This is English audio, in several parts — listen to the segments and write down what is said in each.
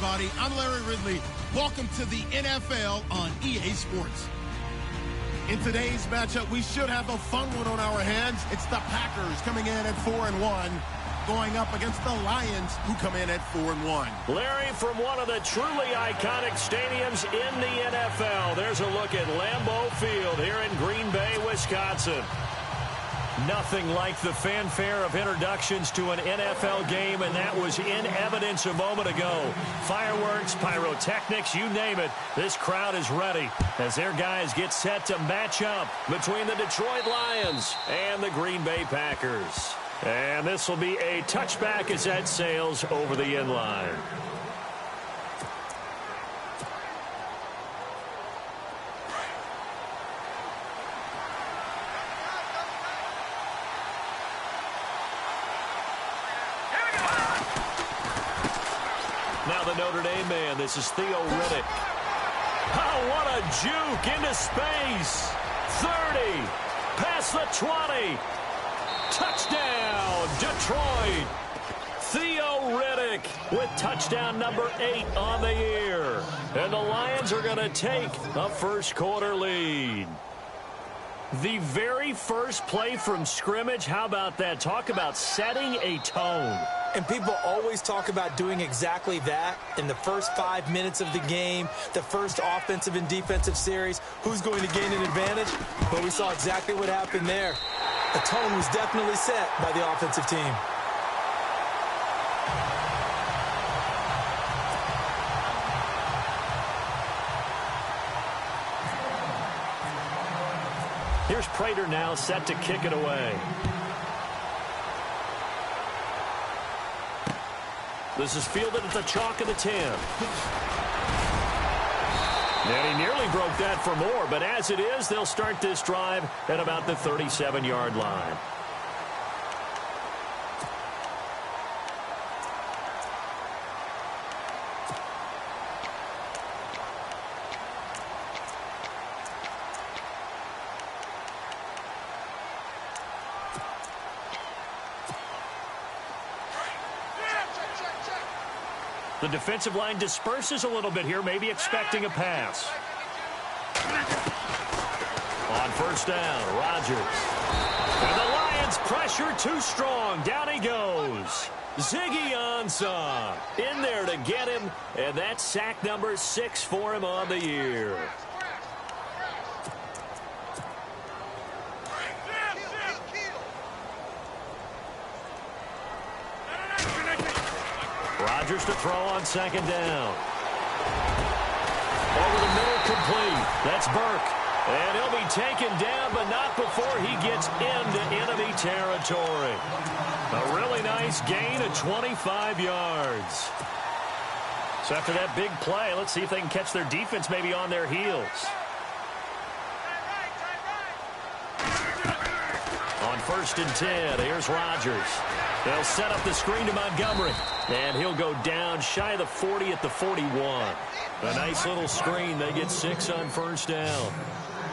everybody. I'm Larry Ridley. Welcome to the NFL on EA Sports. In today's matchup, we should have a fun one on our hands. It's the Packers coming in at 4-1, going up against the Lions, who come in at 4-1. Larry, from one of the truly iconic stadiums in the NFL, there's a look at Lambeau Field here in Green Bay, Wisconsin. Nothing like the fanfare of introductions to an NFL game, and that was in evidence a moment ago. Fireworks, pyrotechnics, you name it. This crowd is ready as their guys get set to match up between the Detroit Lions and the Green Bay Packers. And this will be a touchback as that sails over the end line. Now the Notre Dame man, this is Theo Riddick. Oh, what a juke into space. 30, past the 20. Touchdown, Detroit. Theo Riddick with touchdown number 8 on the year. And the Lions are going to take a first quarter lead. The very first play from scrimmage, how about that? Talk about setting a tone. And people always talk about doing exactly that in the first 5 minutes of the game, the first offensive and defensive series. Who's going to gain an advantage? But we saw exactly what happened there. The tone was definitely set by the offensive team. Here's Prater now set to kick it away. This is fielded at the chalk of the 10. And he nearly broke that for more, but as it is, they'll start this drive at about the 37-yard line. The defensive line disperses a little bit here, maybe expecting a pass. On first down, Rodgers. And the Lions pressure too strong. Down he goes. Ziggy Ansah in there to get him, and that's sack number 6 for him on the year. Rodgers to throw on second down. Over the middle, complete. That's Burke. And he'll be taken down, but not before he gets into enemy territory. A really nice gain of 25 yards. So after that big play, let's see if they can catch their defense maybe on their heels. On first and 10, here's Rodgers. They'll set up the screen to Montgomery. And he'll go down shy of the 40 at the 41. A nice little screen. They get 6 on first down.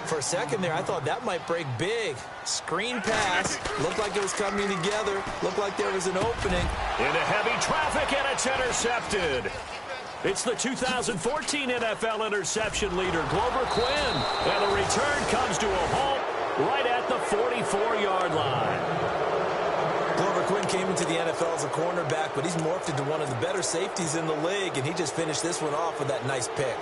For a second there, I thought that might break big. Screen pass. Looked like it was coming together. Looked like there was an opening. Into heavy traffic, and it's intercepted. It's the 2014 NFL interception leader, Glover Quinn. And the return comes to a halt right at the 44-yard line. Glover Quinn came into the NFL as a cornerback, but he's morphed into one of the better safeties in the league, and he just finished this one off with that nice pick.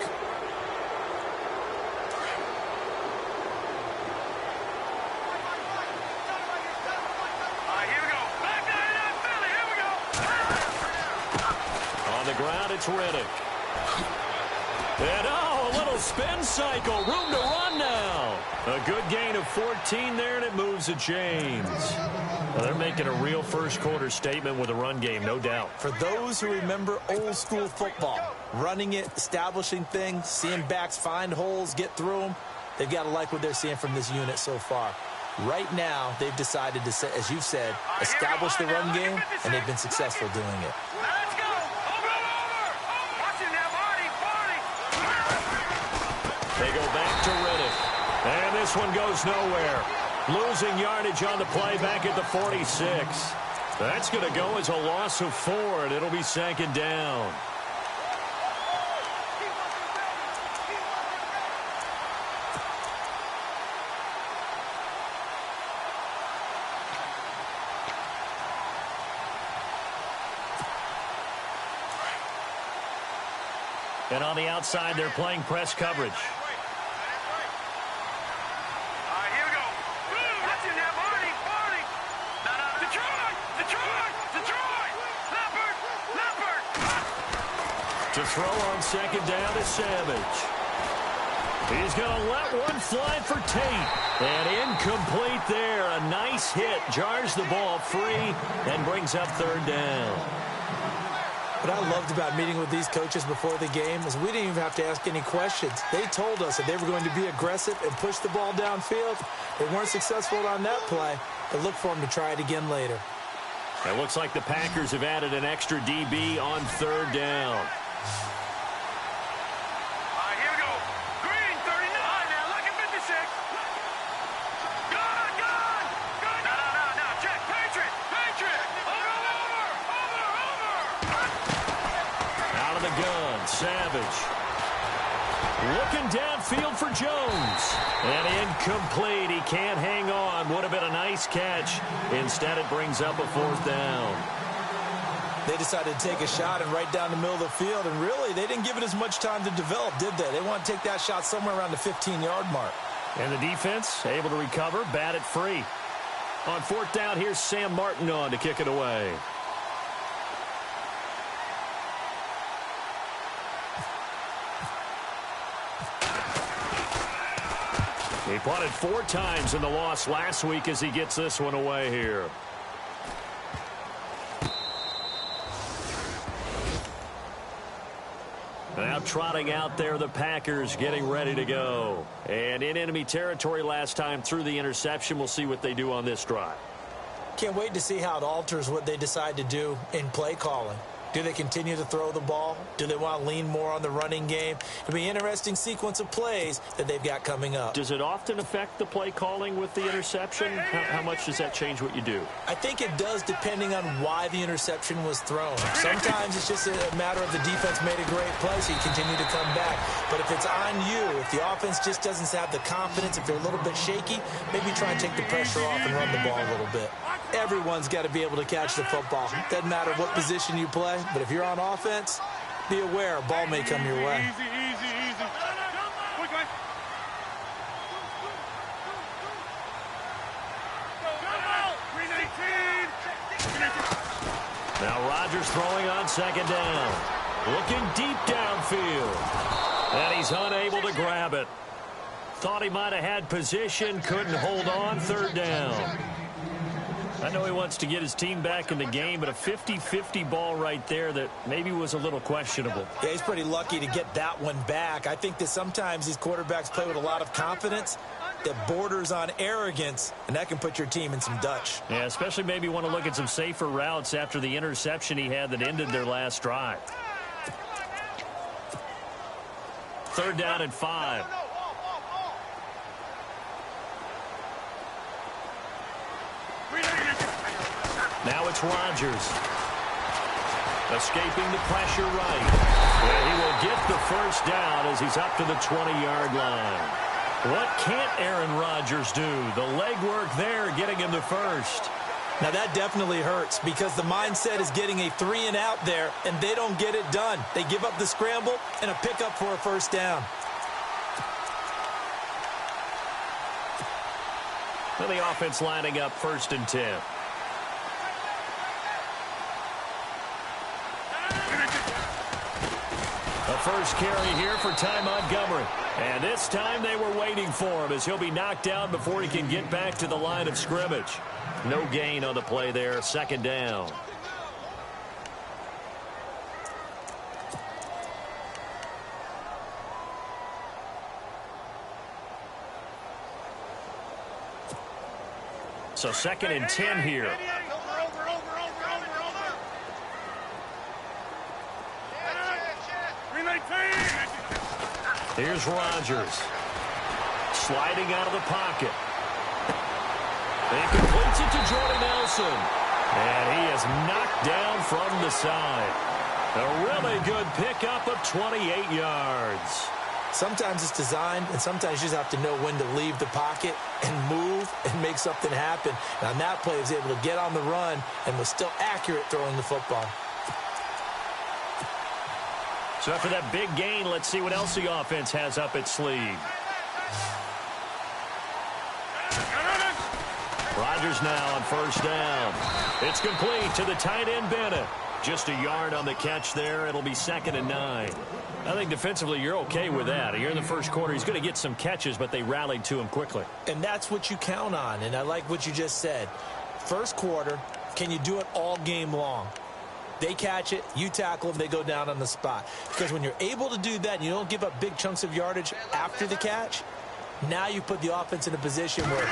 On the ground, it's Riddick. And oh, a little spin cycle. Room to run now. A good gain of 14 there, and it moves the chains. Well, they're making a real first quarter statement with a run game, no doubt. For those who remember old school football, running it, establishing things, seeing backs find holes, get through them, they've got to like what they're seeing from this unit so far. Right now, they've decided to, as you've said, establish the run game, and they've been successful doing it. Let's go! Over! Watching that body! They go back to Riddick. And this one goes nowhere. Losing yardage on the play back at the 46. That's going to go as a loss of 4, and it'll be second down. And on the outside, they're playing press coverage. All right, here we go. That's it now, Barney. Detroit. Leopard. To throw on second down is Savage. He's going to let one fly for Tate. And incomplete there. A nice hit. Jars the ball free and brings up third down. What I loved about meeting with these coaches before the game is we didn't even have to ask any questions. They told us that they were going to be aggressive and push the ball downfield. They weren't successful on that play, but look for them to try it again later. It looks like the Packers have added an extra DB on third down. All right, here we go. Green, 39. Now, look at 56. Gone. No. Check. Patriot. Over. Out of the gun, Savage. Looking downfield for Jones. And incomplete. He can't hang on. Would have been a nice catch. Instead, it brings up a fourth down. They decided to take a shot and right down the middle of the field, and really, they didn't give it as much time to develop, did they? They want to take that shot somewhere around the 15-yard mark. And the defense able to recover, bat it free. On fourth down, here's Sam Martin on to kick it away. He punted 4 times in the loss last week as he gets this one away here. Now trotting out there, the Packers getting ready to go. And in enemy territory last time through the interception. We'll see what they do on this drive. Can't wait to see how it alters what they decide to do in play calling. Do they continue to throw the ball? Do they want to lean more on the running game? It'll be an interesting sequence of plays that they've got coming up. Does it often affect the play calling with the interception? How much does that change what you do? I think it does, depending on why the interception was thrown. Sometimes it's just a matter of the defense made a great play, so you continue to come back. But if it's on you, if the offense just doesn't have the confidence, if they're a little bit shaky, maybe try and take the pressure off and run the ball a little bit. Everyone's got to be able to catch the football. Doesn't matter what position you play, but if you're on offense, be aware a ball may come your way. Easy. Quick, guys. Now Rodgers throwing on second down. Looking deep downfield. And he's unable to grab it. Thought he might have had position, couldn't hold on, third down. I know he wants to get his team back in the game, but a 50-50 ball right there that maybe was a little questionable. Yeah, he's pretty lucky to get that one back. I think that sometimes these quarterbacks play with a lot of confidence that borders on arrogance, and that can put your team in some Dutch. Yeah, especially maybe want to look at some safer routes after the interception he had that ended their last drive. Third down and 5. Now it's Rodgers. Escaping the pressure right. And he will get the first down as he's up to the 20-yard line. What can't Aaron Rodgers do? The legwork there getting him the first. Now that definitely hurts because the mindset is getting a 3-and-out there, and they don't get it done. They give up the scramble and a pickup for a first down. Well, the offense lining up 1st and 10. The first carry here for Ty Montgomery. And this time they were waiting for him as he'll be knocked down before he can get back to the line of scrimmage. No gain on the play there, second down. So 2nd and 10 here. Here's Rodgers. Sliding out of the pocket. And completes it to Jordy Nelson. And he is knocked down from the side. A really good pickup of 28 yards. Sometimes it's designed, and sometimes you just have to know when to leave the pocket and move and make something happen. And on that play, he was able to get on the run and was still accurate throwing the football. So after that big gain, let's see what else the offense has up its sleeve. Rodgers now on first down. It's complete to the tight end, Bennett. Just a yard on the catch there. It'll be 2nd and 9. I think defensively you're okay with that. Here in the first quarter, he's going to get some catches, but they rallied to him quickly. And that's what you count on, and I like what you just said. First quarter, can you do it all game long? They catch it, you tackle them, they go down on the spot. Because when you're able to do that and you don't give up big chunks of yardage after the catch, now you put the offense in a position where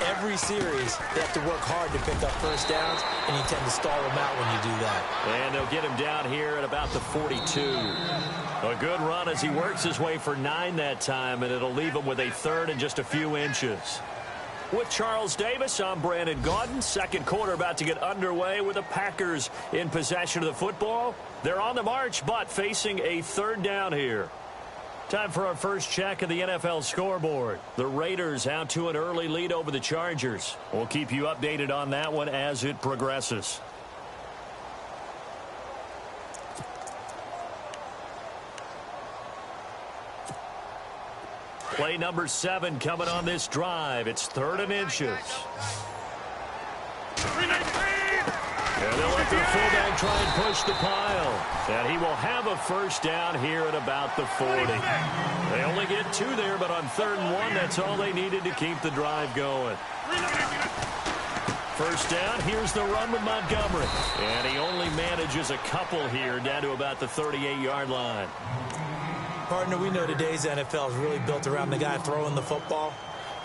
every series they have to work hard to pick up first downs, and you tend to stall them out when you do that. And they'll get him down here at about the 42. A good run as he works his way for 9 that time, and it'll leave him with a 3rd and just a few inches. With Charles Davis, I'm Brandon Gaudin. Second quarter about to get underway with the Packers in possession of the football. They're on the march, but facing a 3rd down here. Time for our first check of the NFL scoreboard. The Raiders out to an early lead over the Chargers. We'll keep you updated on that one as it progresses. Play number 7 coming on this drive. It's 3rd and inches. And they'll let the fullback try and push the pile. And he will have a first down here at about the 40. They only get 2 there, but on 3rd and 1, that's all they needed to keep the drive going. First down, here's the run with Montgomery. And he only manages a couple here down to about the 38-yard line. Partner, we know today's NFL is really built around the guy throwing the football.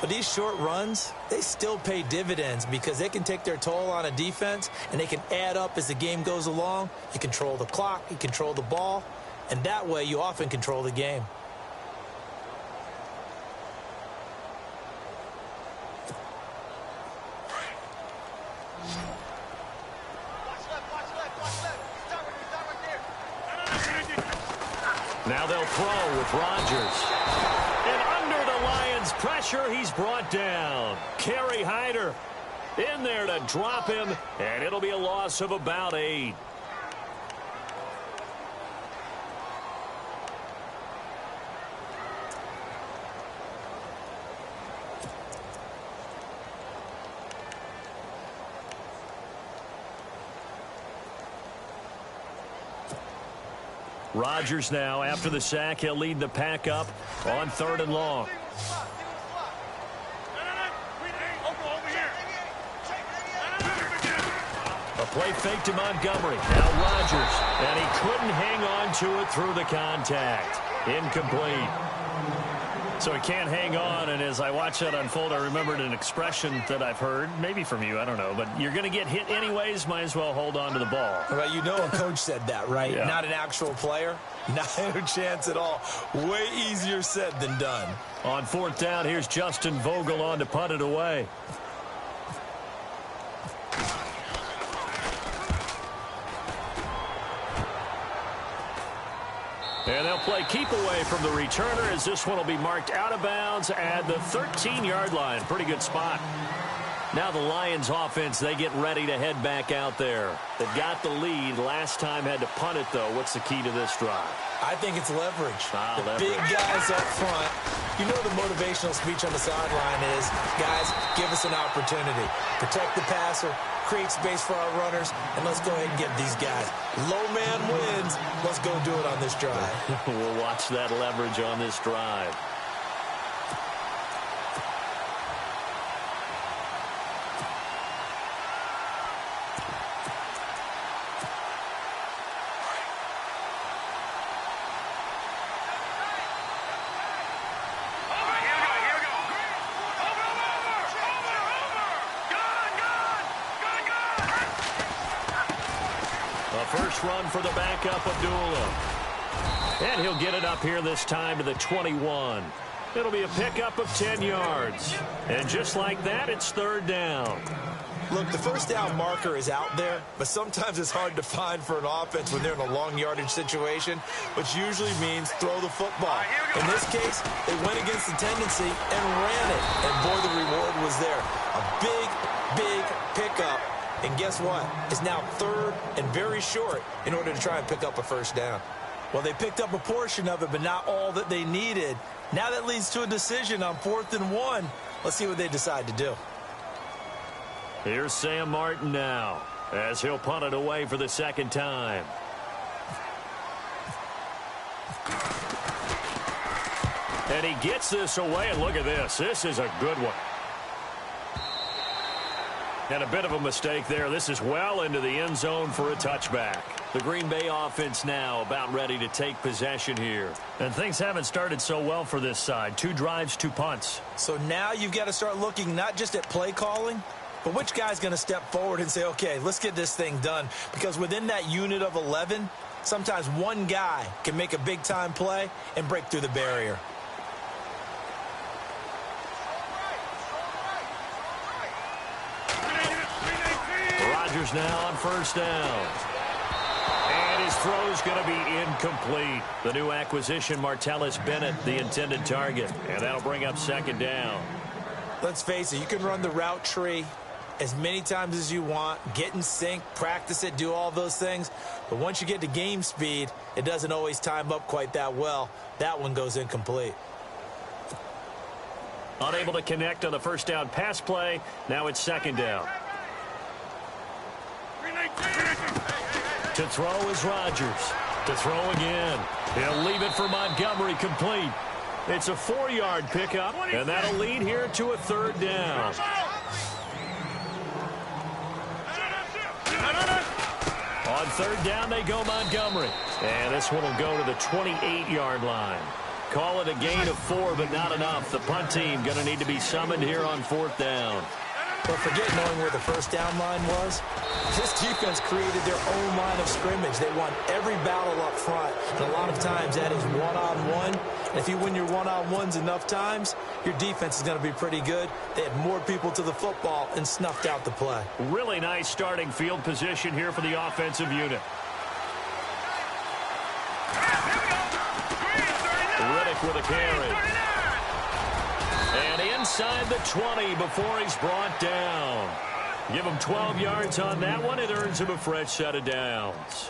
But these short runs, they still pay dividends because they can take their toll on a defense, and they can add up as the game goes along. You control the clock, you control the ball, and that way you often control the game. Now they'll throw with Rodgers. And under the Lions' pressure, he's brought down. Kerry Hyder in there to drop him, and it'll be a loss of about 8. Rodgers now, after the sack, he'll lead the pack up on 3rd and long. A play fake to Montgomery. Now Rodgers, and he couldn't hang on to it through the contact. Incomplete. So he can't hang on, and as I watched that unfold, I remembered an expression that I've heard, maybe from you, I don't know, but you're going to get hit anyways, might as well hold on to the ball. Well, you know a coach said that, right? Yeah. Not an actual player. Not a chance at all. Way easier said than done. On 4th down, here's Justin Vogel on to punt it away. And they'll play keep away from the returner as this one will be marked out of bounds at the 13-yard line. Pretty good spot. Now the Lions offense, they get ready to head back out there. They've got the lead. Last time had to punt it, though. What's the key to this drive? I think it's leverage. Leverage. Big guys up front. You know the motivational speech on the sideline is, guys, give us an opportunity. Protect the passer, create space for our runners, and let's go ahead and get these guys. Low man wins. Let's go do it on this drive. We'll watch that leverage on this drive. First run for the backup, Abdullah. And he'll get it up here this time to the 21. It'll be a pickup of 10 yards. And just like that, it's 3rd down. Look, the first down marker is out there, but sometimes it's hard to find for an offense when they're in a long yardage situation, which usually means throw the football. In this case, they went against the tendency and ran it. And boy, the reward was there. A big, big pickup. And guess what? It's now 3rd and very short in order to try and pick up a first down. Well, they picked up a portion of it, but not all that they needed. Now that leads to a decision on 4th and 1. Let's see what they decide to do. Here's Sam Martin now, as he'll punt it away for the second time. And he gets this away, and look at this. This is a good one. And a bit of a mistake there. This is well into the end zone for a touchback. The Green Bay offense now about ready to take possession here. And things haven't started so well for this side. 2 drives, 2 punts. So now you've got to start looking not just at play calling, but which guy's going to step forward and say, okay, let's get this thing done. Because within that unit of 11, sometimes one guy can make a big-time play and break through the barrier. Rodgers now on first down. And his throw's going to be incomplete. The new acquisition, Martellus Bennett, the intended target. And that'll bring up second down. Let's face it, you can run the route tree as many times as you want, get in sync, practice it, do all those things. But once you get to game speed, it doesn't always time up quite that well. That one goes incomplete. Unable to connect on the first down pass play. Now it's second down. To throw is Rodgers. To throw again. He'll leave it for Montgomery, complete. It's a 4-yard pickup, and that'll lead here to a third down. On third down, they go Montgomery. And this one will go to the 28-yard line. Call it a gain of 4, but not enough. The punt team going to need to be summoned here on 4th down. But forget knowing where the first down line was. This defense created their own line of scrimmage. They won every battle up front. And a lot of times that is one-on-one. And if you win your one-on-ones enough times, your defense is going to be pretty good. They had more people to the football and snuffed out the play. Really nice starting field position here for the offensive unit. Riddick with a carry. And inside the 20 before he's brought down. Give him 12 yards on that one. It earns him a fresh set of downs.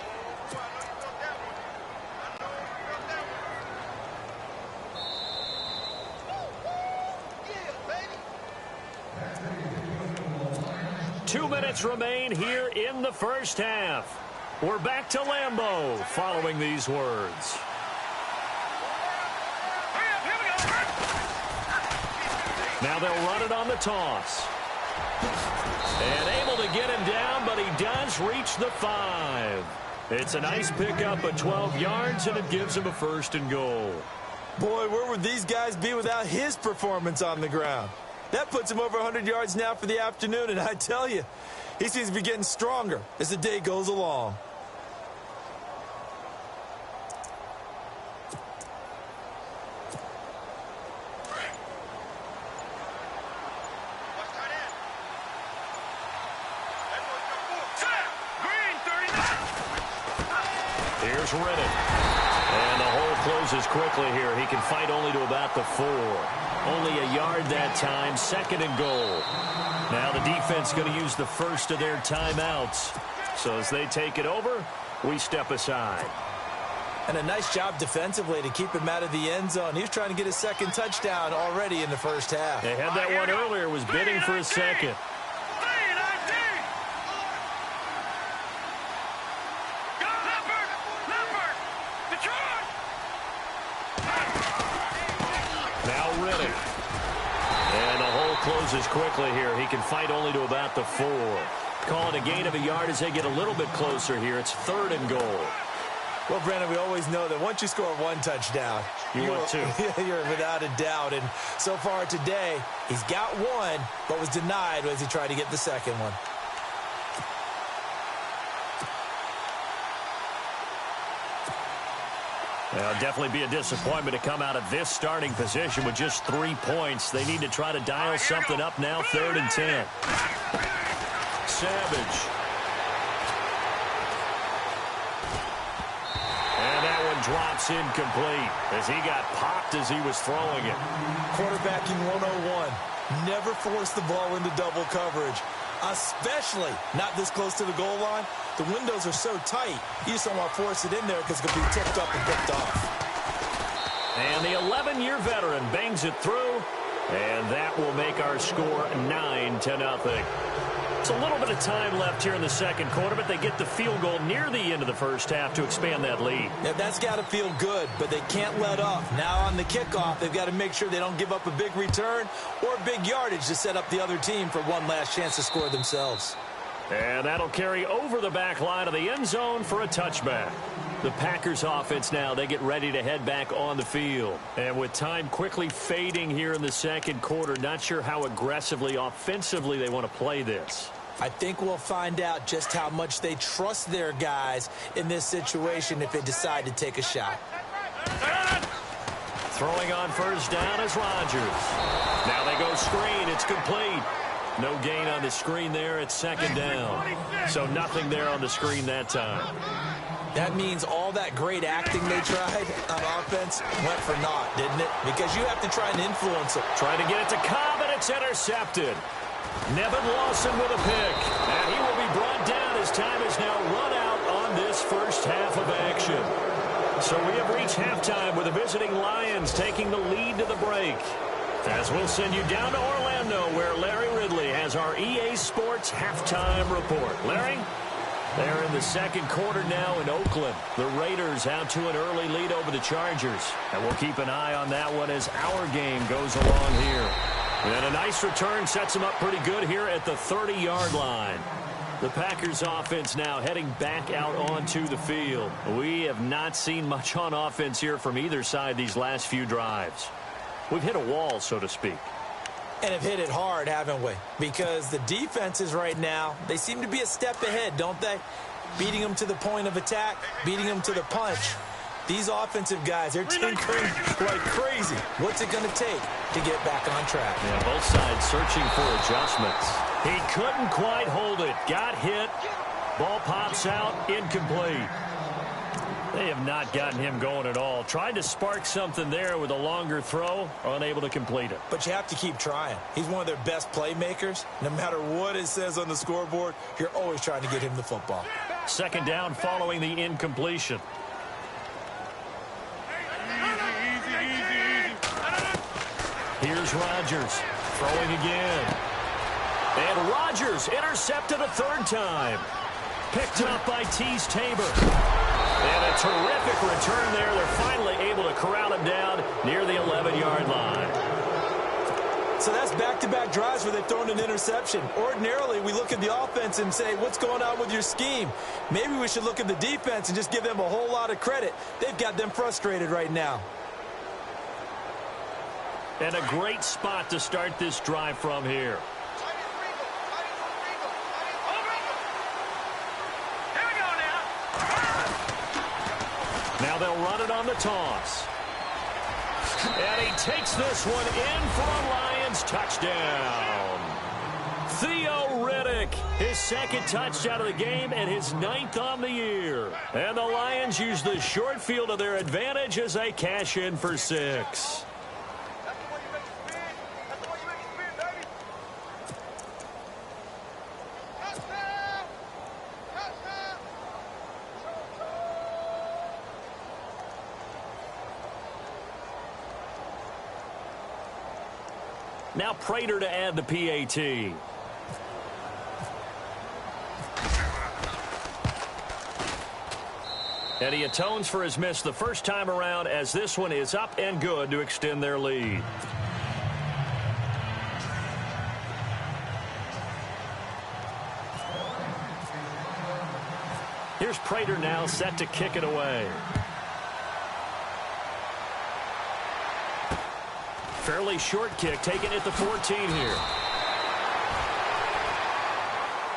Two minutes remain here in the first half. We're back to Lambeau following these words. Now they'll run it on the toss. And able to get him down, but he does reach the 5. It's a nice pickup of 12 yards, and it gives him a 1st and goal. Boy, where would these guys be without his performance on the ground? That puts him over 100 yards now for the afternoon, and I tell you, he seems to be getting stronger as the day goes along. Here's Riddick. And the hole closes quickly here. He can fight only to about the 4. Only a yard that time. 2nd and goal. Now the defense going to use the first of their timeouts. So as they take it over, we step aside. And a nice job defensively to keep him out of the end zone. He was trying to get his 2nd touchdown already in the first half. They had that one earlier, was bidding for a 2nd. Closes quickly here. He can fight only to about the 4. Call it a gain of a yard as they get a little bit closer here. It's 3rd and goal. Well, Brandon, we always know that once you score 1 touchdown, you want 2. You're without a doubt. And so far today, he's got 1, but was denied as he tried to get the 2nd one. It'll definitely be a disappointment to come out of this starting position with just 3 points. They need to try to dial something up now, 3rd and 10. Savage. And that one drops incomplete as he got popped as he was throwing it. Quarterbacking 101. Never force the ball into double coverage. especially not this close to the goal line. The windows are so tight, you just don't want to force it in there because it could be tipped up and picked off. And the 11-year veteran bangs it through, and that will make our score 9-0. It's a little bit of time left here in the second quarter, but they get the field goal near the end of the first half to expand that lead. Yeah, that's got to feel good, but they can't let up. Now on the kickoff, they've got to make sure they don't give up a big return or big yardage to set up the other team for one last chance to score themselves. And that'll carry over the back line of the end zone for a touchback. The Packers offense now, they get ready to head back on the field. And with time quickly fading here in the second quarter, not sure how aggressively, offensively they want to play this. I think we'll find out just how much they trust their guys in this situation if they decide to take a shot. Throwing on first down is Rodgers. Now they go screen. It's complete. No gain on the screen there. It's second down. So nothing there on the screen that time. That means all that great acting they tried on offense went for naught, didn't it? Because you have to try and influence them. Trying to get it to Cobb, and it's intercepted. Nevin Lawson with a pick. And he will be brought down as time is now run out on this first half of action. So we have reached halftime with the visiting Lions taking the lead to the break. As we'll send you down to Orlando, where Larry Ridley has our EA Sports halftime report. Larry? They're in the second quarter now in Oakland. The Raiders out to an early lead over the Chargers. And we'll keep an eye on that one as our game goes along here. And a nice return sets them up pretty good here at the 30-yard line. The Packers offense now heading back out onto the field. We have not seen much on offense here from either side these last few drives. We've hit a wall, so to speak. And have hit it hard, haven't we? Because the defenses right now, they seem to be a step ahead, don't they? Beating them to the point of attack, beating them to the punch. These offensive guys, they're tinkering like crazy. What's it going to take to get back on track? Yeah, both sides searching for adjustments. He couldn't quite hold it. Got hit. Ball pops out. Incomplete. They have not gotten him going at all. Tried to spark something there with a longer throw. Unable to complete it. But you have to keep trying. He's one of their best playmakers. No matter what it says on the scoreboard, you're always trying to get him the football. Second down following the incompletion. Here's Rodgers throwing again. And Rodgers intercepted a third time. Picked up by Tease Tabor. And a terrific return there. They're finally able to corral him down near the 11-yard line. So that's back-to-back drives where they've thrown an interception. Ordinarily, we look at the offense and say, what's going on with your scheme? Maybe we should look at the defense and just give them a whole lot of credit. They've got them frustrated right now. And a great spot to start this drive from here. Now they'll run it on the toss. And he takes this one in for a Lions touchdown. Theo Riddick, his second touchdown of the game and his 9th on the year. And the Lions use the short field to their advantage as they cash in for 6. Now Prater to add the PAT. And he atones for his miss the first time around as this one is up and good to extend their lead. Here's Prater now set to kick it away. Fairly short kick, taken at the 14 here.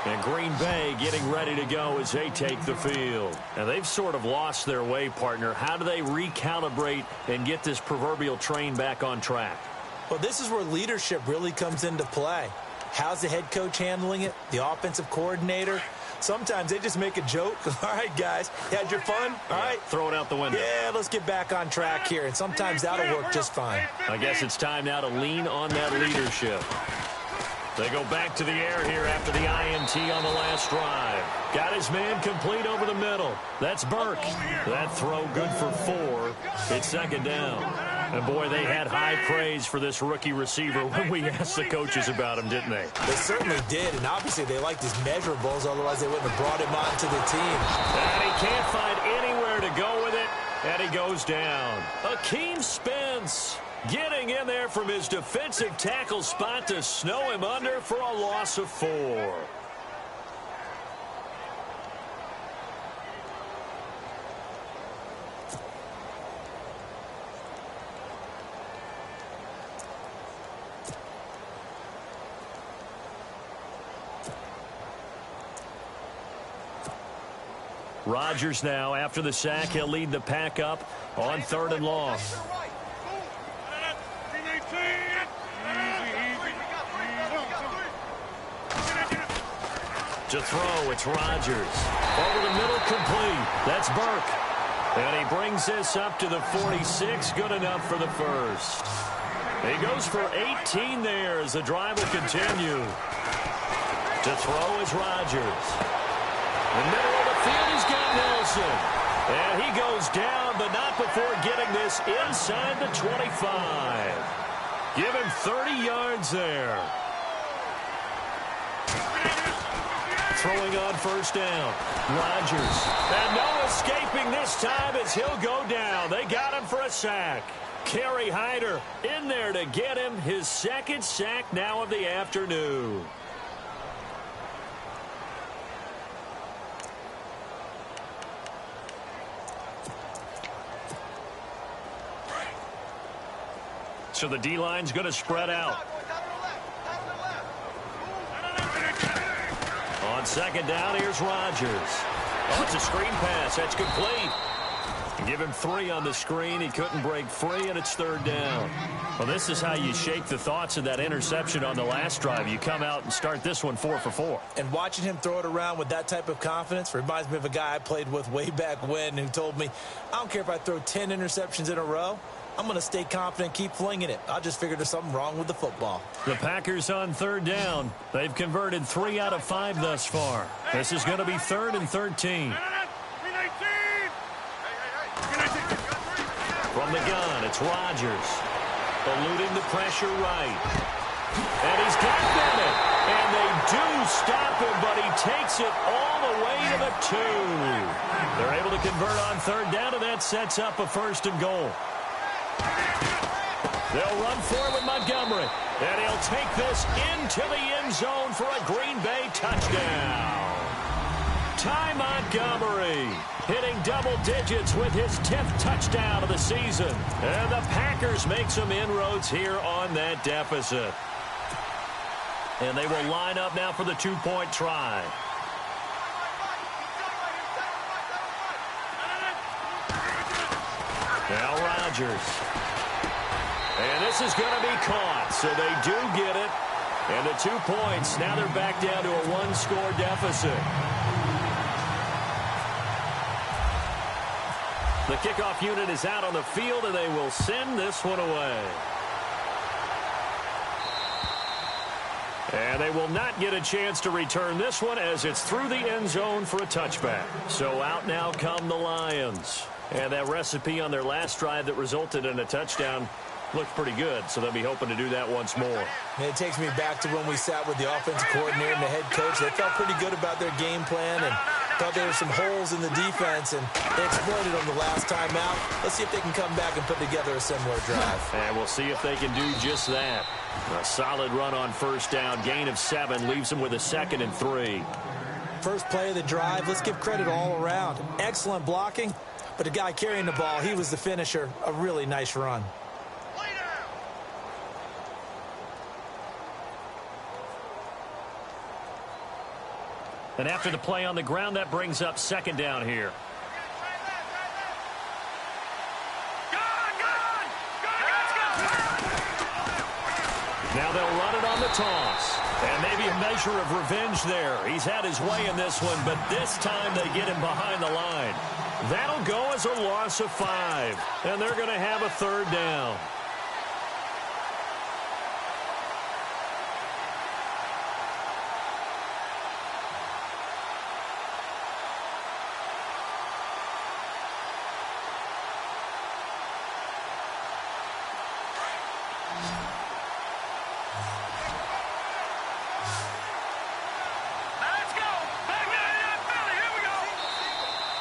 And Green Bay getting ready to go as they take the field. Now, they've sort of lost their way, partner. How do they recalibrate and get this proverbial train back on track? Well, this is where leadership really comes into play. How's the head coach handling it? The offensive coordinator? Sometimes they just make a joke. All right, guys, had your fun? All right. Throw it out the window. Yeah, let's get back on track here. And sometimes that'll work just fine. I guess it's time now to lean on that leadership. They go back to the air here after the INT on the last drive. Got his man complete over the middle. That's Burke. That throw good for 4. It's second down. And, boy, they had high praise for this rookie receiver when we asked the coaches about him, didn't they? They certainly did, and obviously they liked his measurables, otherwise they wouldn't have brought him on to the team. And he can't find anywhere to go with it, and he goes down. Akeem Spence getting in there from his defensive tackle spot to snow him under for a loss of 4. Rodgers now, after the sack, he'll lead the pack up on 3rd and long. To throw, it's Rodgers. Over the middle, complete. That's Burke. And he brings this up to the 46. Good enough for the first. He goes for 18 there as the drive will continue. To throw is Rodgers. In the middle of the field, he's got Nelson. And he goes down, but not before getting this inside the 25. Give him 30 yards there. Throwing on first down. Rodgers. And no escaping this time as he'll go down. They got him for a sack. Kerry Hyder in there to get him his second sack now of the afternoon. So the D-line's going to spread out. On second down, here's Rodgers. Oh, it's a screen pass. That's complete. Give him 3 on the screen. He couldn't break free, and it's 3rd down. Well, this is how you shake the thoughts of that interception on the last drive. You come out and start this one 4 for 4. And watching him throw it around with that type of confidence reminds me of a guy I played with way back when who told me, I don't care if I throw 10 interceptions in a row. I'm going to stay confident, keep flinging it. I just figured there's something wrong with the football. The Packers on 3rd down. They've converted 3 out of 5 thus far. This is going to be 3rd and 13. From the gun, it's Rodgers. Eluding the pressure right. And he's got Bennett. And they do stop him, but he takes it all the way to the 2. They're able to convert on 3rd down, and that sets up a 1st and goal. They'll run for it with Montgomery. And he'll take this into the end zone for a Green Bay touchdown. Ty Montgomery hitting double digits with his 10th touchdown of the season. And the Packers make some inroads here on that deficit. And they will line up now for the 2-point try. Now Rodgers. And this is going to be caught, so they do get it. And the 2 points, now they're back down to a 1-score deficit. The kickoff unit is out on the field, and they will send this one away. And they will not get a chance to return this one as it's through the end zone for a touchback. So out now come the Lions. And that recipe on their last drive that resulted in a touchdown looked pretty good, so they'll be hoping to do that once more. And it takes me back to when we sat with the offensive coordinator and the head coach. They felt pretty good about their game plan and thought there were some holes in the defense, and they exploited them the last time out. Let's see if they can come back and put together a similar drive. And we'll see if they can do just that. A solid run on first down, gain of 7, leaves them with a 2nd and 3. First play of the drive, let's give credit all around. Excellent blocking, but the guy carrying the ball, he was the finisher. A really nice run. And after the play on the ground, that brings up 2nd down here. Now they'll run it on the toss. And maybe a measure of revenge there. He's had his way in this one, but this time they get him behind the line. That'll go as a loss of 5. And they're going to have a 3rd down.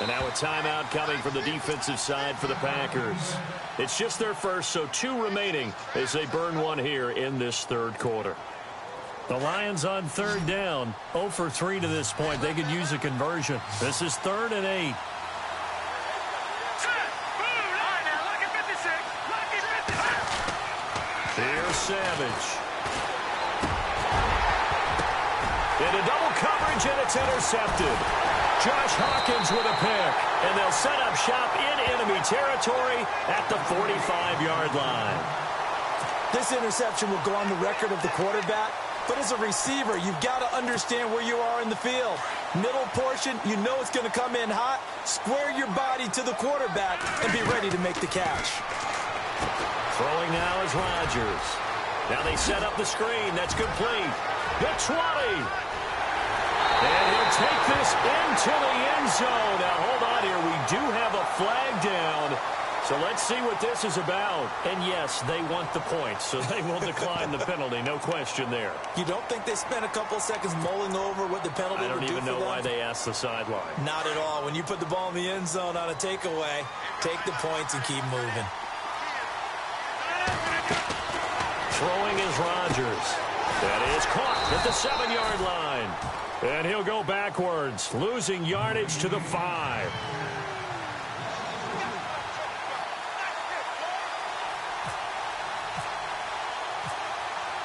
And now a timeout coming from the defensive side for the Packers. It's just their first, so 2 remaining as they burn one here in this third quarter. The Lions on third down, 0 for 3 to this point. They could use a conversion. This is 3rd and 8. Here's Savage. Into double coverage, and it's intercepted. Josh Hawkins with a pick, and they'll set up shop in enemy territory at the 45-yard line. This interception will go on the record of the quarterback, but as a receiver, you've got to understand where you are in the field. Middle portion, you know it's going to come in hot. Square your body to the quarterback and be ready to make the catch. Throwing now is Rodgers. Now they set up the screen. That's complete. The 20. And he'll take this into the end zone. Now, hold on here. We do have a flag down. So let's see what this is about. And, yes, they want the points, so they will decline the penalty. No question there. You don't think they spent a couple of seconds mulling over what the penalty would do for them? I don't even know why they asked the sideline. Not at all. When you put the ball in the end zone on a takeaway, take the points and keep moving. Throwing is Rodgers. That is caught at the 7-yard line. And he'll go backwards, losing yardage to the 5.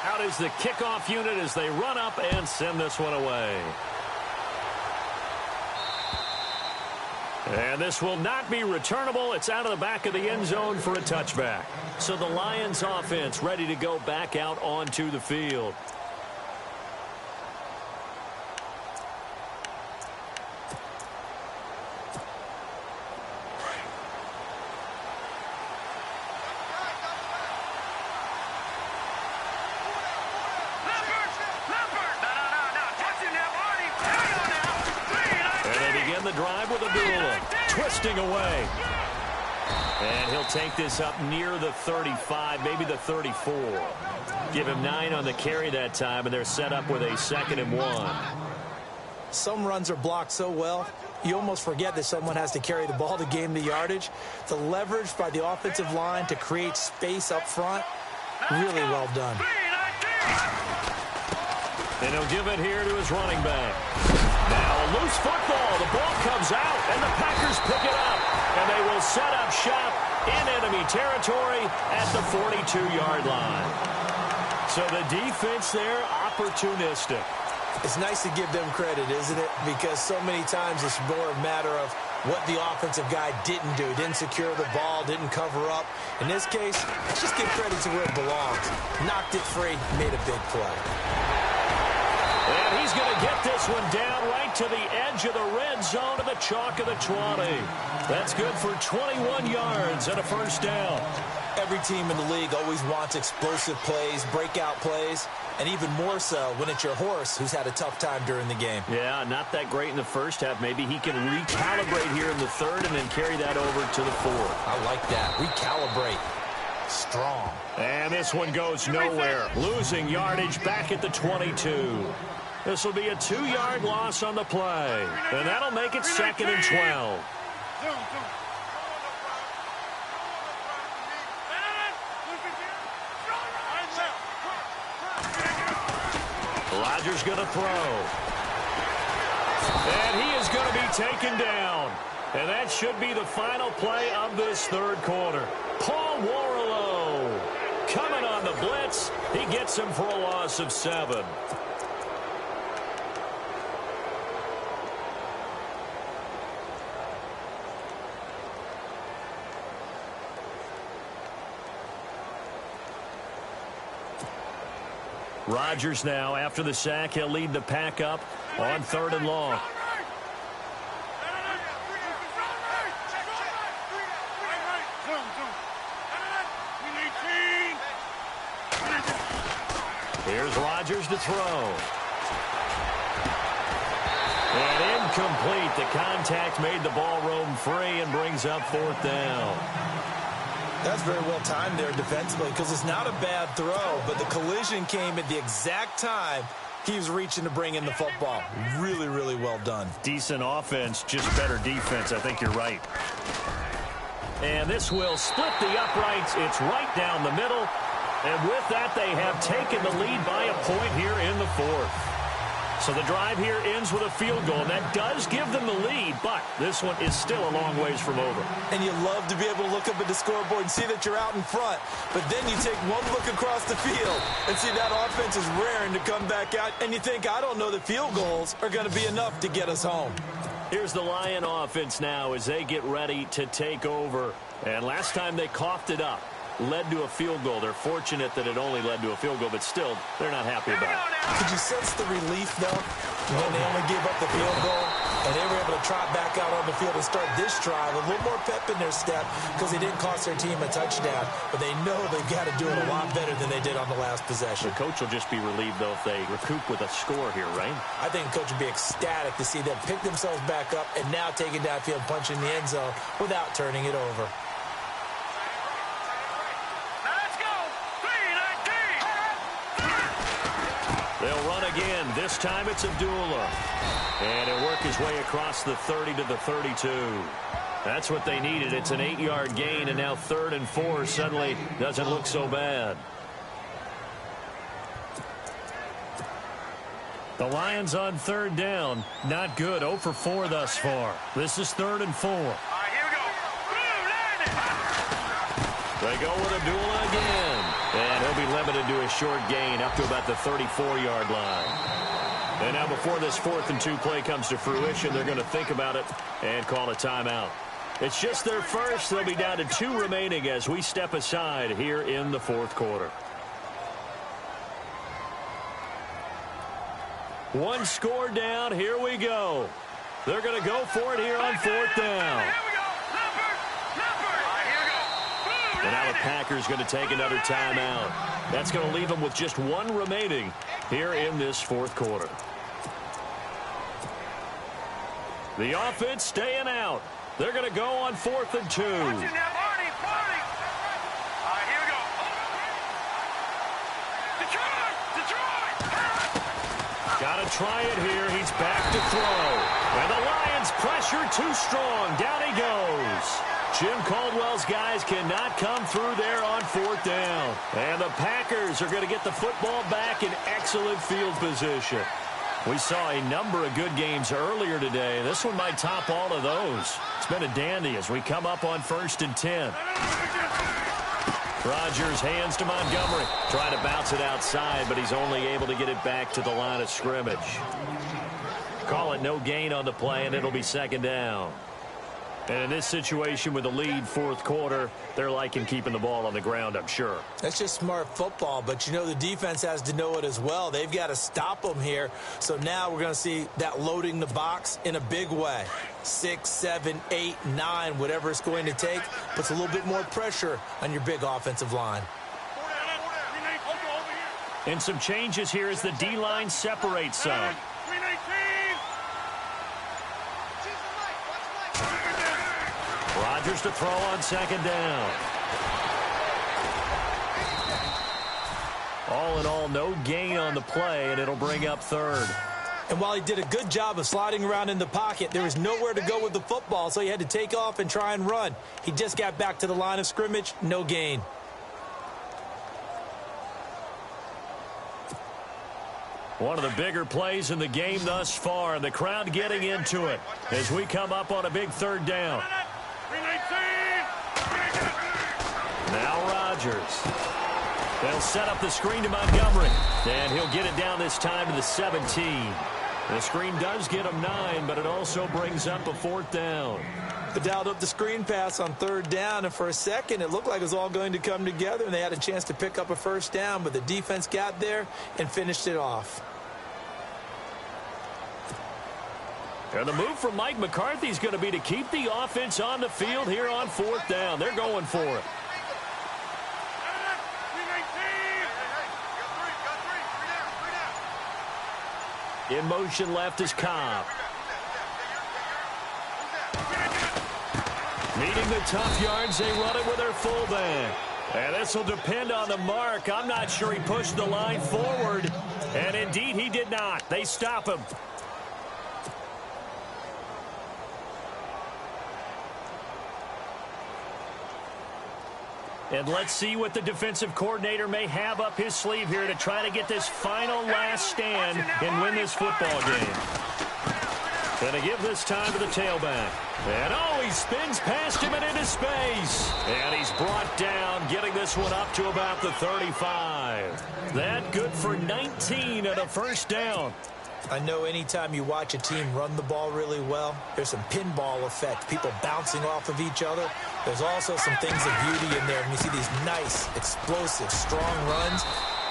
Out is the kickoff unit as they run up and send this one away. And this will not be returnable. It's out of the back of the end zone for a touchback. So the Lions offense ready to go back out onto the field. The drive with Abdullah, twisting away. And he'll take this up near the 35, maybe the 34. Give him 9 on the carry that time, and they're set up with a 2nd and 1. Some runs are blocked so well, you almost forget that someone has to carry the ball to gain the yardage. The leverage by the offensive line to create space up front, really well done. And he'll give it here to his running back. Now a loose football. The ball comes out, and the Packers pick it up. And they will set up shop in enemy territory at the 42-yard line. So the defense there, opportunistic. It's nice to give them credit, isn't it? Because so many times it's more a matter of what the offensive guy didn't do. Didn't secure the ball, didn't cover up. In this case, let's just give credit to where it belongs. Knocked it free, made a big play. And he's going to get this one down right to the edge of the red zone to the chalk of the 20. That's good for 21 yards and a first down. Every team in the league always wants explosive plays, breakout plays, and even more so when it's your horse who's had a tough time during the game. Yeah, not that great in the first half. Maybe he can recalibrate here in the third and then carry that over to the fourth. I like that. Recalibrate. Strong. And this one goes nowhere. Losing yardage back at the 22. This will be a 2-yard loss on the play. And that'll make it 2nd and 12. Rodgers going to throw. And he is going to be taken down. And that should be the final play of this third quarter. Paul Warlow coming on the blitz. He gets him for a loss of 7. Rodgers now, after the sack, he'll lead the pack up on 3rd and long. Here's Rodgers to throw. And incomplete. The contact made the ball roam free and brings up 4th down. That's very well timed there defensively because it's not a bad throw, but the collision came at the exact time He was reaching to bring in the football. Really, really well done. Decent offense, just better defense. I think you're right. And this will split the uprights. It's right down the middle. And with that, they have taken the lead by a point here in the fourth. So the drive here ends with a field goal, and that does give them the lead, but this one is still a long ways from over. And you love to be able to look up at the scoreboard and see that you're out in front, but then you take one look across the field and see that offense is raring to come back out, and you think, I don't know that field goals are going to be enough to get us home. Here's the Lion offense now as they get ready to take over. And last time they coughed it up, led to a field goal. They're fortunate that it only led to a field goal, but still, they're not happy about it. Could you sense the relief, though, when they only gave up the field goal, and they were able to trot back out on the field and start this drive, a little more pep in their step because they didn't cost their team a touchdown, but they know they've got to do it a lot better than they did on the last possession. The coach will just be relieved, though, if they recoup with a score here, right? I think the coach would be ecstatic to see them pick themselves back up and now take it downfield, punch in the end zone without turning it over. They'll run again. This time it's Abdullah. And he'll work his way across the 30 to the 32. That's what they needed. It's an 8-yard gain, and now 3rd and 4 suddenly doesn't look so bad. The Lions on 3rd down. Not good. 0 for 4 thus far. This is 3rd and 4. All right, here we go. They go with Abdullah again. And he'll be limited to a short gain up to about the 34-yard line. And now before this 4th and 2 play comes to fruition, they're going to think about it and call a timeout. It's just their first. They'll be down to 2 remaining as we step aside here in the 4th quarter. One score down. Here we go. They're going to go for it here on 4th down. And now the Packers going to take another timeout. That's going to leave them with just 1 remaining here in this 4th quarter. The offense staying out. They're going to go on 4th and 2. Got to try it here. He's back to throw. And the Lions pressure too strong. Down he goes. Jim Caldwell's guys cannot come through there on 4th down. And the Packers are going to get the football back in excellent field position. We saw a number of good games earlier today. This one might top all of those. It's been a dandy as we come up on 1st and 10. Rodgers hands to Montgomery. Trying to bounce it outside, but he's only able to get it back to the line of scrimmage. Call it no gain on the play, and it'll be 2nd down. And in this situation with the lead 4th quarter, they're liking keeping the ball on the ground, I'm sure. That's just smart football, but you know the defense has to know it as well. They've got to stop them here. So now we're going to see that loading the box in a big way. 6, 7, 8, 9, whatever it's going to take, puts a little bit more pressure on your big offensive line. And some changes here as the D-line separates some. Rodgers to throw on 2nd down. All in all, no gain on the play, and it'll bring up 3rd. And while he did a good job of sliding around in the pocket, there was nowhere to go with the football, so he had to take off and try and run. He just got back to the line of scrimmage, no gain. One of the bigger plays in the game thus far, and the crowd getting into it as we come up on a big 3rd down. Now Rodgers. They'll set up the screen to Montgomery, and he'll get it down this time to the 17. The screen does get him 9, but it also brings up a 4th down. They dialed up the screen pass on 3rd down, and for a second it looked like it was all going to come together, and they had a chance to pick up a 1st down, but the defense got there and finished it off. And the move from Mike McCarthy is going to be to keep the offense on the field here on 4th down. They're going for it. In motion left is Cobb. Needing the tough yards, they run it with their fullback. And this will depend on the mark. I'm not sure he pushed the line forward. And indeed he did not. They stop him. And let's see what the defensive coordinator may have up his sleeve here to try to get this final last stand and win this football game. Going to give this time to the tailback. And oh, he spins past him and into space. And he's brought down, getting this one up to about the 35. That good for 19 and a first down. I know anytime you watch a team run the ball really well, there's some pinball effect, people bouncing off of each other. There's also some things of beauty in there. And you see these nice, explosive, strong runs.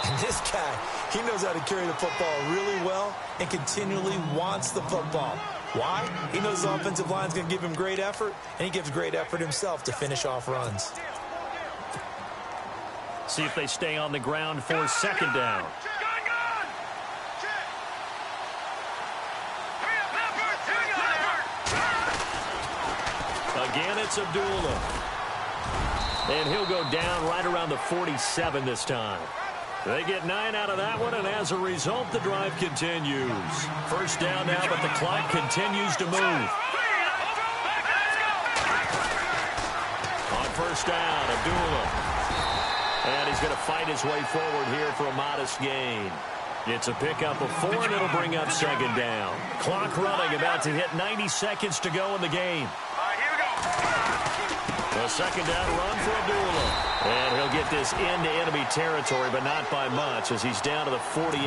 And this guy, he knows how to carry the football really well and continually wants the football. Why? He knows the offensive line's going to give him great effort, and he gives great effort himself to finish off runs. See if they stay on the ground for second down. Again, it's Abdullah. And he'll go down right around the 47 this time. They get 9 out of that one, and as a result, the drive continues. First down now, but the clock continues to move. On first down, Abdullah. And he's going to fight his way forward here for a modest gain. It's a pickup of 4, and it'll bring up second down. Clock running, about to hit 90 seconds to go in the game. A second down run for Abdullah. And he'll get this into enemy territory, but not by much, as he's down to the 48.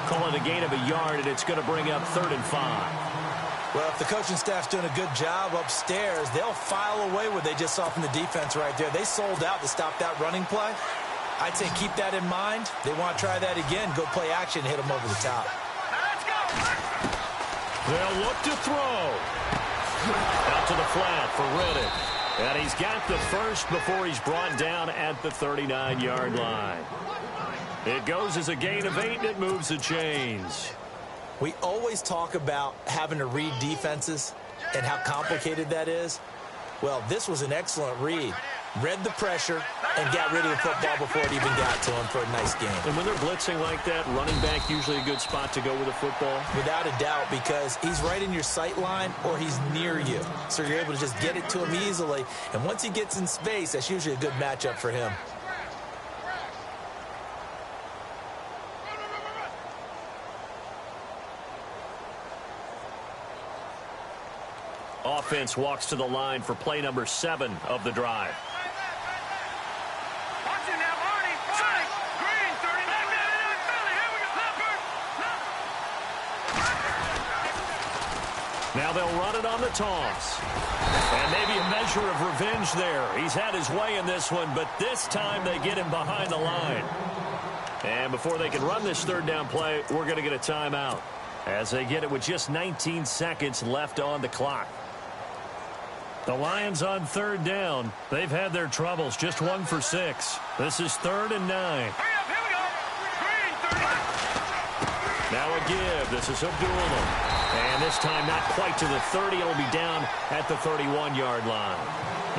Call it a gain of a yard, and it's going to bring up 3rd and 5. Well, if the coaching staff's doing a good job upstairs, they'll file away what they just saw from the defense right there. They sold out to stop that running play. I'd say keep that in mind. They want to try that again. Go play action, hit them over the top. They'll look to throw. Out to the flat for Riddick. And he's got the first before he's brought down at the 39-yard line. It goes as a gain of 8, and it moves the chains. We always talk about having to read defenses and how complicated that is. Well, this was an excellent read. Read the pressure and got rid of the football before it even got to him for a nice game. And when they're blitzing like that, running back usually a good spot to go with the football? Without a doubt, because he's right in your sight line or he's near you. So you're able to just get it to him easily. And once he gets in space, that's usually a good matchup for him. Offense walks to the line for play number 7 of the drive. Now they'll run it on the toss. And maybe a measure of revenge there. He's had his way in this one, but this time they get him behind the line. And before they can run this third down play, we're going to get a timeout, as they get it with just 19 seconds left on the clock. The Lions on third down. They've had their troubles, just 1 for 6. This is 3rd and 9. Now a give. This is Abdullah. And this time not quite to the 30. It'll be down at the 31-yard line.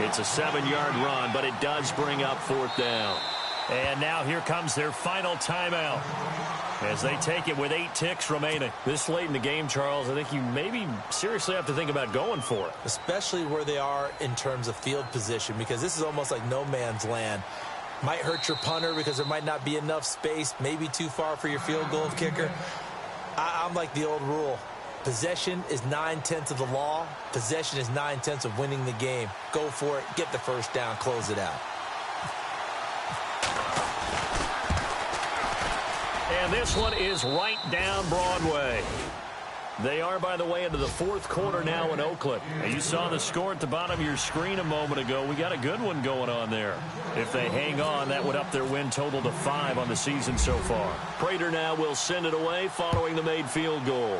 It's a 7-yard run, but it does bring up 4th down. And now here comes their final timeout, as they take it with 8 ticks remaining. This late in the game, Charles, I think you maybe seriously have to think about going for it. Especially where they are in terms of field position, because this is almost like no man's land. Might hurt your punter because there might not be enough space, maybe too far for your field goal kicker. I'm like the old rule. Possession is 9/10 of the law. Possession is 9/10 of winning the game. Go for it. Get the first down. Close it out. And this one is right down Broadway. They are, by the way, into the 4th quarter now in Oakland. And you saw the score at the bottom of your screen a moment ago. We got a good one going on there. If they hang on, that would up their win total to 5 on the season so far. Prater now will send it away following the made field goal.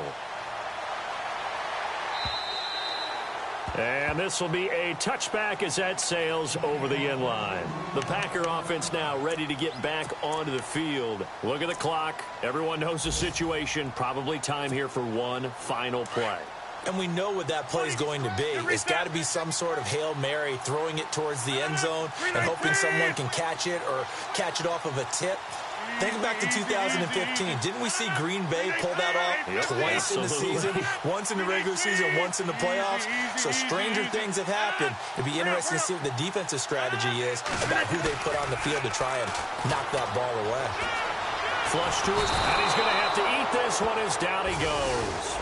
And this will be a touchback as that sails over the end line. The Packer offense now ready to get back onto the field. Look at the clock. Everyone knows the situation. Probably time here for one final play. And we know what that play is going to be. It's got to be some sort of Hail Mary, throwing it towards the end zone and hoping someone can catch it or catch it off of a tip. Think back to 2015. Didn't we see Green Bay pull that off twice in the season? Once in the regular season, once in the playoffs. So stranger things have happened. It'd be interesting to see what the defensive strategy is about who they put on the field to try and knock that ball away. Flush to his, and he's going to have to eat this one as down he goes.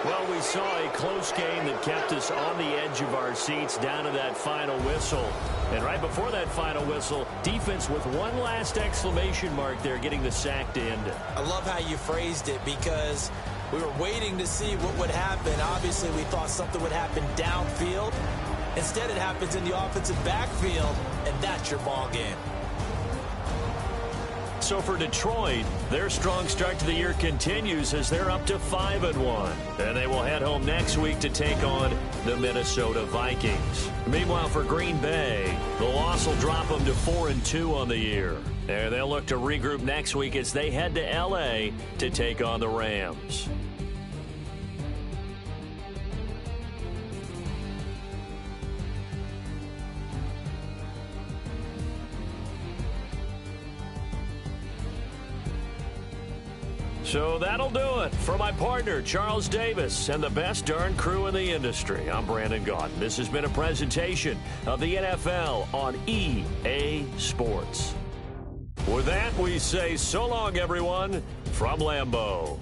Well, we saw a close game that kept us on the edge of our seats down to that final whistle. And right before that final whistle, defense with one last exclamation mark there, getting the sack to end it. I love how you phrased it, because we were waiting to see what would happen. Obviously, we thought something would happen downfield. Instead, it happens in the offensive backfield, and that's your ball game. So for Detroit, their strong start to the year continues as they're up to 5-1. And they will head home next week to take on the Minnesota Vikings. Meanwhile, for Green Bay, the loss will drop them to 4-2 on the year. And they'll look to regroup next week as they head to L.A. to take on the Rams. So that'll do it. For my partner, Charles Davis, and the best darn crew in the industry, I'm Brandon Gaudin. This has been a presentation of the NFL on EA Sports. With that, we say so long, everyone, from Lambeau.